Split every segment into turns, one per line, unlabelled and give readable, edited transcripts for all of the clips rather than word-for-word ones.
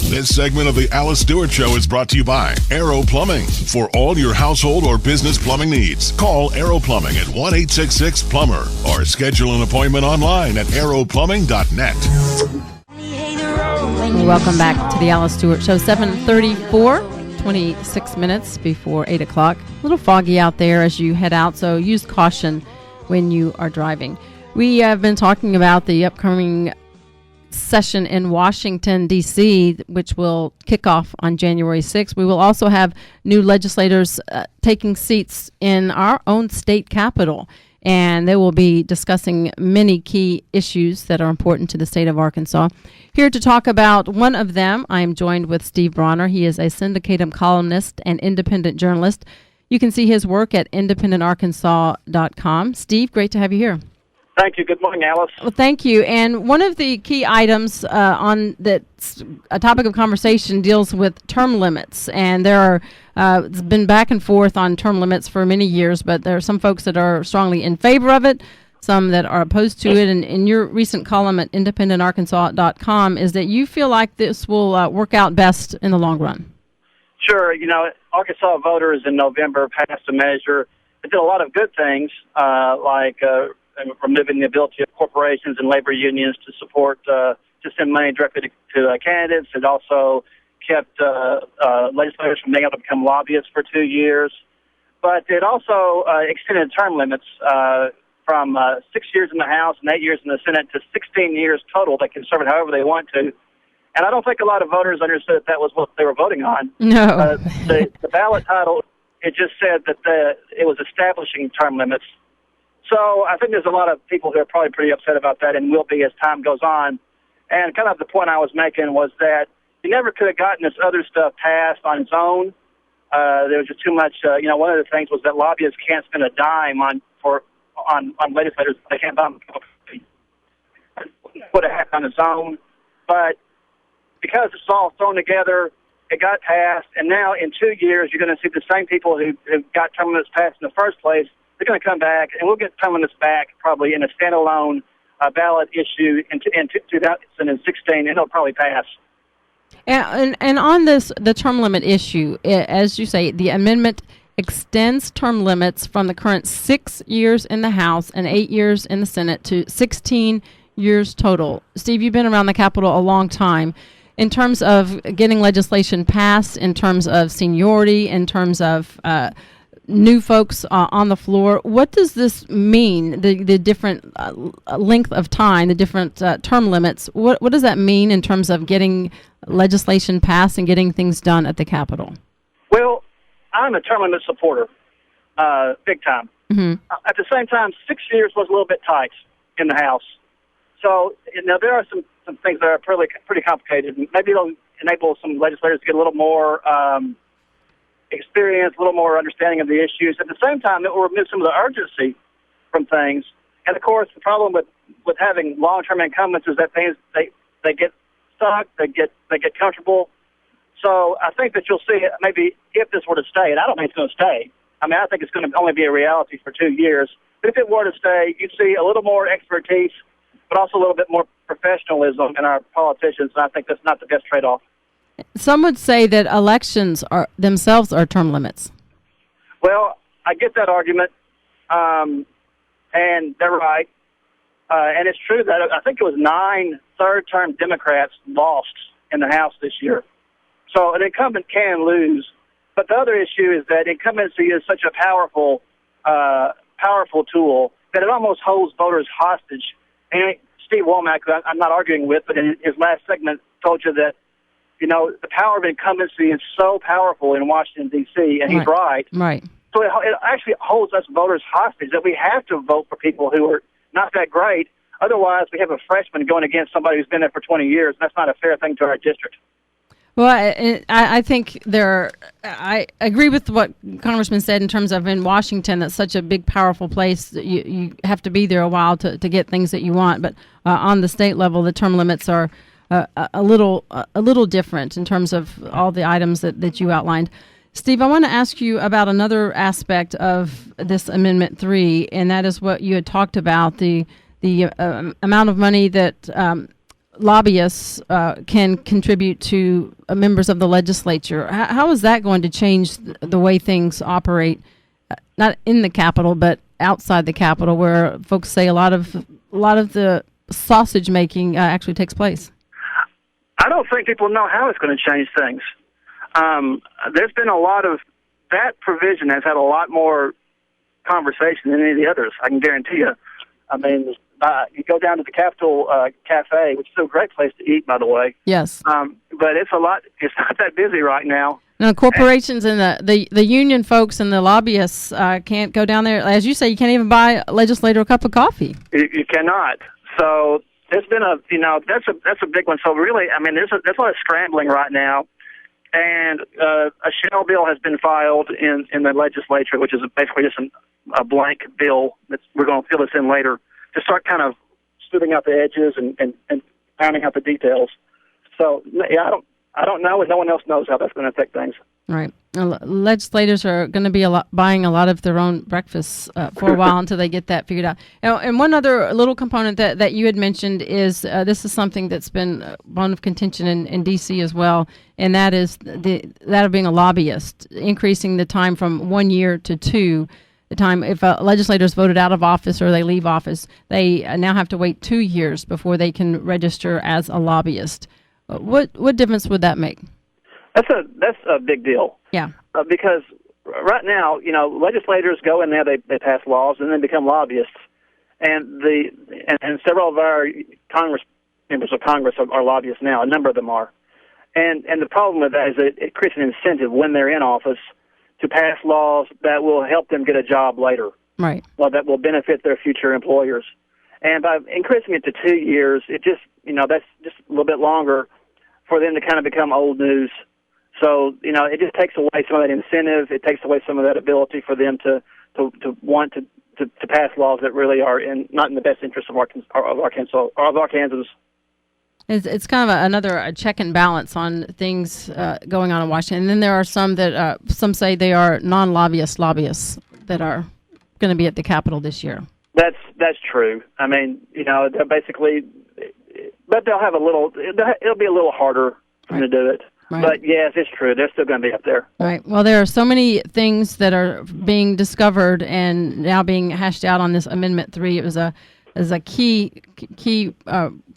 This segment of the Alice Stewart Show is brought to you by Aero Plumbing. For all your household or business plumbing needs, call Aero Plumbing at 1-866-PLUMBER or schedule an appointment online at aeroplumbing.net.
Welcome back to the Alice Stewart Show, 7:34, 26 minutes before 8 o'clock. A little foggy out there as you head out, so use caution when you are driving. We have been talking about the upcoming session in Washington, D.C., which will kick off on January 6th. We will also have new legislators taking seats in our own state capitol, and they will be discussing many key issues that are important to the state of Arkansas. Here to talk about one of them, I am joined with Steve Brawner. He is a syndicated columnist and independent journalist. You can see his work at independentarkansas.com. Steve, great to have you here.
Thank you. Good morning, Alice.
Well, thank you. And one of the key items on that's a topic of conversation deals with term limits. And there are it's been back and forth on term limits for many years, but there are some folks that are strongly in favor of it, some that are opposed to it. And in your recent column at independentarkansas.com is that you feel like this will work out best in the long run.
Sure. You know, Arkansas voters in November passed a measure that did a lot of good things, like removing the ability of corporations and labor unions to support, to send money directly to candidates. It also kept legislators from being able to become lobbyists for 2 years. But it also extended term limits from 6 years in the House and 8 years in the Senate to 16 years total. They can serve it however they want to. And I don't think a lot of voters understood that was what they were voting on.
No.
The ballot title, it just said that it was establishing term limits. So I think there's a lot of people who are probably pretty upset about that and will be as time goes on. And kind of the point I was making was that you never could have gotten this other stuff passed on its own. There was just too much. One of the things was that lobbyists can't spend a dime on legislators. They can't buy them. Put it on its own. But because it's all thrown together, it got passed. And now in 2 years, you're going to see the same people who got term limits passed in the first place. They're going to come back, and we'll get term limits back probably in a standalone ballot issue in 2016, and it'll probably pass.
And on this, the term limit issue, as you say, the amendment extends term limits from the current 6 years in the House and 8 years in the Senate to 16 years total. Steve, you've been around the Capitol a long time. In terms of getting legislation passed, in terms of seniority, in terms of new folks on the floor, what does this mean, the different length of time, the different term limits? What does that mean in terms of getting legislation passed and getting things done at the Capitol?
Well, I'm a term limit supporter, big time. Mm-hmm. At the same time, 6 years was a little bit tight in the House. So now there are some things that are pretty complicated. Maybe it'll enable some legislators to get a little more experience, a little more understanding of the issues. At the same time, it will remove some of the urgency from things. And of course, the problem with having long-term incumbents is that things they get stuck, they get comfortable. So I think that you'll see maybe if this were to stay, and I don't think it's going to stay. I mean, I think it's going to only be a reality for 2 years. But if it were to stay, you'd see a little more expertise, but also a little bit more professionalism in our politicians. And I think that's not the best trade-off.
Some would say that elections themselves are term limits.
Well, I get that argument, and they're right. And it's true that I think it was 9 third-term Democrats lost in the House this year. So an incumbent can lose. But the other issue is that incumbency is such a powerful tool that it almost holds voters hostage. And Steve Womack, who I'm not arguing with, but in his last segment told you that, the power of incumbency is so powerful in Washington, D.C., and he's right.
Right.
So it actually holds us voters hostage that we have to vote for people who are not that great. Otherwise, we have a freshman going against somebody who's been there for 20 years. That's not a fair thing to our district.
Well, I think I agree with what Congressman said in terms of in Washington, that's such a big, powerful place. That you have to be there a while to get things that you want. But on the state level, the term limits are a little different in terms of all the items that you outlined. Steve, I want to ask you about another aspect of this Amendment 3, and that is what you had talked about, the amount of money that lobbyists can contribute to members of the legislature. How is that going to change the way things operate, not in the Capitol, but outside the Capitol, where folks say a lot of the sausage making actually takes place?
I don't think people know how it's going to change things. There's been a lot of that provision has had a lot more conversation than any of the others. I can guarantee you. I mean, you go down to the Capitol Cafe, which is a great place to eat, by the way.
Yes.
But it's not that busy right now.
Now, corporations and the union folks and the lobbyists can't go down there. As you say, you can't even buy a legislator a cup of coffee.
You cannot. So there's been that's a big one. So really, I mean, there's a lot of scrambling right now. And a shell bill has been filed in the legislature, which is basically just a blank bill that we're going to fill this in later to start kind of smoothing out the edges and pounding out the details. So yeah, I don't know, and no one else knows how that's going to affect things.
Right. Legislators are going to be buying a lot of their own breakfasts for a while until they get that figured out. And one other little component that you had mentioned is this is something that's been one of contention in D.C. as well, and that is that of being a lobbyist, increasing the time from 1 year to 2. The time if a legislator is voted out of office or they leave office, they now have to wait 2 years before they can register as a lobbyist. What difference would that make?
That's a big deal.
Yeah.
Because right now, legislators go in there, they pass laws, and then become lobbyists. And several of our members of Congress are lobbyists now. A number of them are. And the problem with that is that it creates an incentive when they're in office to pass laws that will help them get a job later.
Right.
Well, that will benefit their future employers. And by increasing it to 2 years, it just, that's just a little bit longer for them to kind of become old news. So, it just takes away some of that incentive. It takes away some of that ability for them to want to pass laws that really are not in the best interest of Arkansans.
It's kind of another check and balance on things going on in Washington. And then there are some that some say they are non-lobbyist lobbyists that are going to be at the Capitol this year.
That's true. I mean, they're basically, but they'll have it'll be a little harder for them to do it. Right. But yes, it's true. They're still going to be up there.
Right. Well, there are so many things that are being discovered and now being hashed out on this Amendment 3. It was a key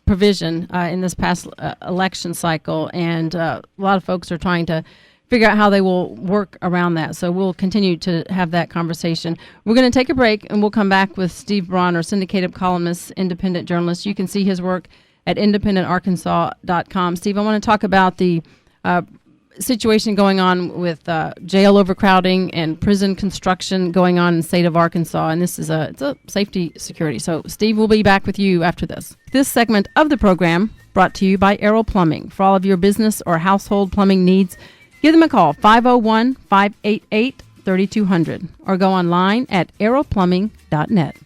provision in this past election cycle, and a lot of folks are trying to figure out how they will work around that. So we'll continue to have that conversation. We're going to take a break, and we'll come back with Steve Brawner, syndicated columnist, independent journalist. You can see his work at independentarkansas.com. Steve, I want to talk about the situation going on with jail overcrowding and prison construction going on in the state of Arkansas, and this is it's a safety security. So Steve will be back with you after this. This segment of the program brought to you by Arrow Plumbing. For all of your business or household plumbing needs, give them a call, 501-588-3200, or go online at arrowplumbing.net.